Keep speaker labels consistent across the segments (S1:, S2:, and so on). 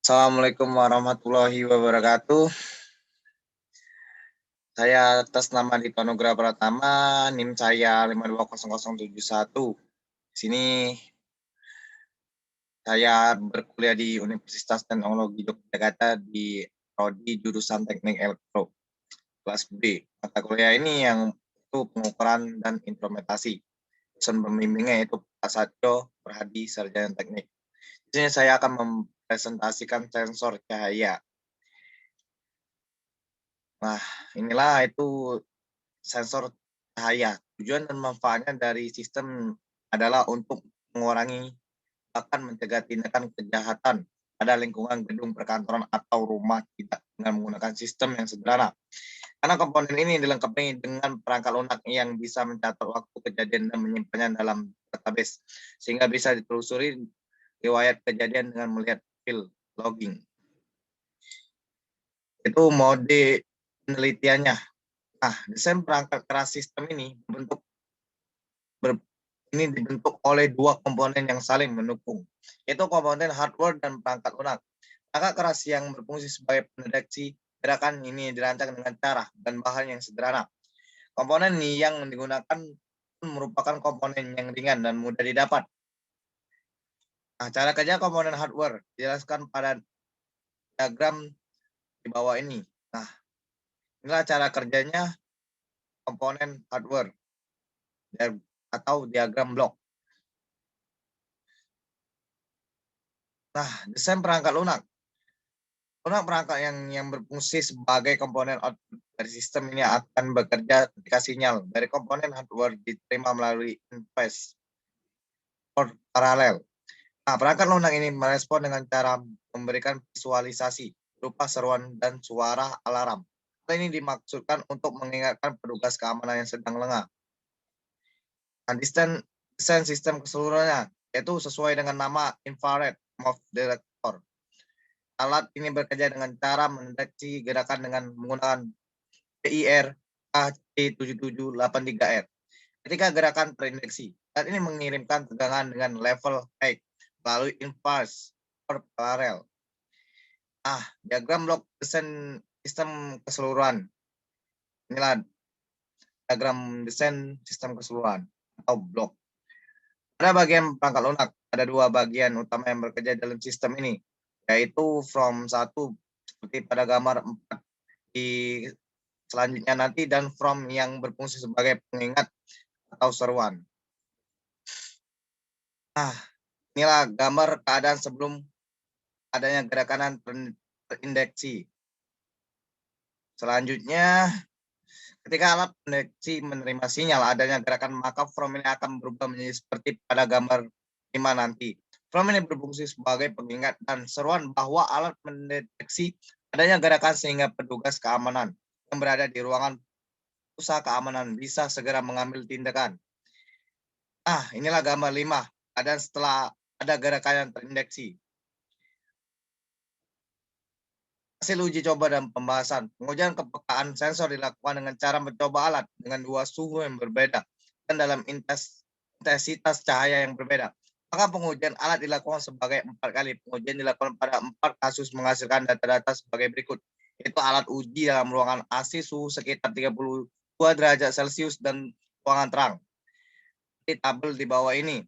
S1: Assalamualaikum warahmatullahi wabarakatuh. Saya atas nama Dito Nugraha Pratama, NIM saya 520071. Di sini saya berkuliah di Universitas Teknologi Yogyakarta di prodi jurusan Teknik Elektro kelas B. Mata kuliah ini yang itu pengukuran dan implementasi. Dosen pembimbingnya yaitu Pak Satyo Perhadi Sarjana Teknik. Di sini saya akan mempresentasikan sensor cahaya. Nah, inilah itu sensor cahaya. Tujuan dan manfaatnya dari sistem adalah untuk mengurangi bahkan mencegah tindakan kejahatan pada lingkungan gedung perkantoran atau rumah tidak dengan menggunakan sistem yang sederhana. Karena komponen ini dilengkapi dengan perangkat lunak yang bisa mencatat waktu kejadian dan menyimpannya dalam database, sehingga bisa ditelusuri riwayat kejadian dengan melihat file logging. Itu mode penelitiannya. Nah, desain perangkat keras sistem ini dibentuk oleh dua komponen yang saling mendukung, yaitu komponen hardware dan perangkat lunak. Perangkat keras yang berfungsi sebagai pendeteksi gerakan ini dirancang dengan cara dan bahan yang sederhana. Komponen yang digunakan merupakan komponen yang ringan dan mudah didapat. Nah, cara kerja komponen hardware dijelaskan pada diagram di bawah ini. Nah, inilah cara kerjanya komponen hardware atau diagram blok. Nah, desain perangkat lunak. Lunak perangkat yang berfungsi sebagai komponen output dari sistem ini akan bekerja ketika sinyal dari komponen hardware diterima melalui interface port paralel. Nah, perangkat lunak ini merespon dengan cara memberikan visualisasi berupa seruan dan suara alarm. Hal ini dimaksudkan untuk mengingatkan petugas keamanan yang sedang lengah. Nah, desain sistem keseluruhannya yaitu sesuai dengan nama infrared move detector. Alat ini bekerja dengan cara mendeteksi gerakan dengan menggunakan PIR AC7783R. Ketika gerakan terindiksi, alat ini mengirimkan tegangan dengan level high melalui impulse per paralel. Diagram blok desain sistem keseluruhan. Inilah diagram desain sistem keseluruhan atau blok. Pada bagian perangkat lunak, ada dua bagian utama yang bekerja dalam sistem ini, yaitu from 1 seperti pada gambar 4 di selanjutnya nanti, dan from yang berfungsi sebagai pengingat atau seruan. Nah, inilah gambar keadaan sebelum adanya gerakan terindeksi. Selanjutnya, ketika alat pendeteksi menerima sinyal adanya gerakan, maka from ini akan berubah menjadi seperti pada gambar 5 nanti. From ini berfungsi sebagai pengingat dan seruan bahwa alat mendeteksi adanya gerakan sehingga petugas keamanan yang berada di ruangan usaha keamanan bisa segera mengambil tindakan. Inilah gambar 5. Dan setelah ada gerakan yang terindeksi. Hasil uji coba dan pembahasan. Pengujian kepekaan sensor dilakukan dengan cara mencoba alat dengan dua suhu yang berbeda dan dalam intensitas cahaya yang berbeda. Maka pengujian alat dilakukan sebagai 4 kali. Pengujian dilakukan pada 4 kasus menghasilkan data-data sebagai berikut. Yaitu alat uji dalam ruangan AC suhu sekitar 32 derajat Celcius dan ruangan terang. Di tabel di bawah ini.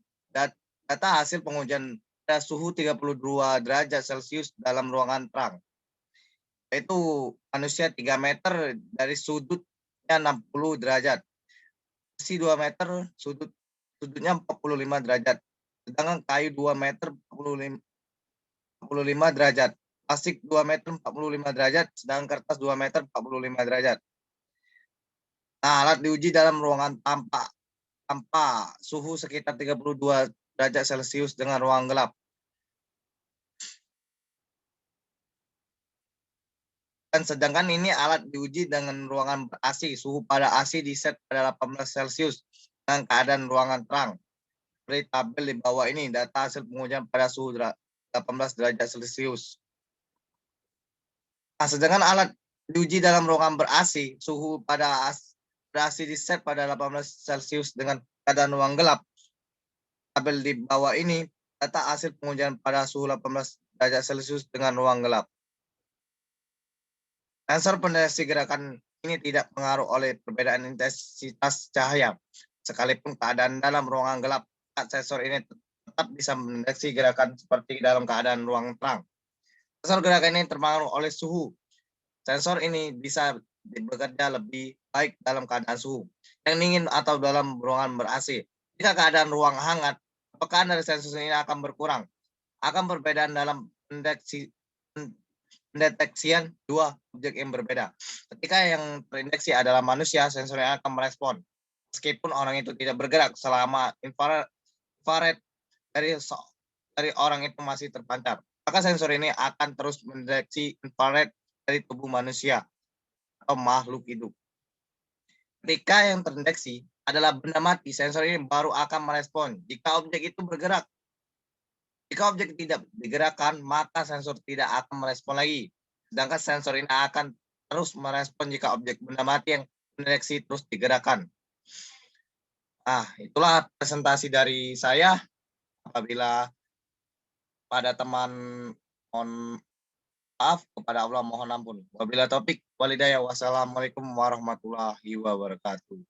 S1: Data hasil pengujian pada suhu 32 derajat Celcius dalam ruangan terang. Yaitu manusia 3 meter dari sudutnya 60 derajat. Besi 2 meter sudutnya 45 derajat. Sedangkan kayu 2 meter 45 derajat. Plastik 2 meter 45 derajat, sedangkan kertas 2 meter 45 derajat. Nah, alat diuji dalam ruangan tanpa suhu sekitar 32 derajat Celcius dengan ruang gelap. Dan sedangkan ini alat diuji dengan ruangan AC, suhu pada AC diset pada 18 Celcius dengan keadaan ruangan terang. Seperti tabel di bawah ini, data hasil pengujian pada suhu 18 derajat Celcius. Nah, sedangkan alat diuji dalam ruangan ber-AC, suhu pada AC diset pada 18 Celcius dengan keadaan ruang gelap. Tabel di bawah ini, data hasil pengujian pada suhu 18 derajat Celcius dengan ruang gelap. Sensor pendeteksi gerakan ini tidak pengaruh oleh perbedaan intensitas cahaya. Sekalipun keadaan dalam ruangan gelap, sensor ini tetap bisa mendeteksi gerakan seperti dalam keadaan ruang terang. Sensor gerakan ini terpengaruh oleh suhu. Sensor ini bisa bekerja lebih baik dalam keadaan suhu yang dingin atau dalam ruangan ber-AC. Jika keadaan ruang hangat, tekanan dari sensor ini akan berkurang. Akan perbedaan dalam pendeteksian dua objek yang berbeda. Ketika yang terindeksi adalah manusia, sensornya akan merespon. Meskipun orang itu tidak bergerak selama infrared dari orang itu masih terpancar. Maka sensor ini akan terus mendeteksi infrared dari tubuh manusia atau makhluk hidup. Ketika yang terdeteksi adalah benda mati, sensor ini baru akan merespon jika objek itu bergerak. Jika objek tidak digerakkan, maka sensor tidak akan merespon lagi. Sedangkan sensor ini akan terus merespon jika objek benda mati yang mendeteksi terus digerakkan. Nah, itulah presentasi dari saya. Apabila pada teman mohon maaf, kepada Allah mohon ampun. Wabila taufik walhidayah. Wassalamualaikum warahmatullahi wabarakatuh.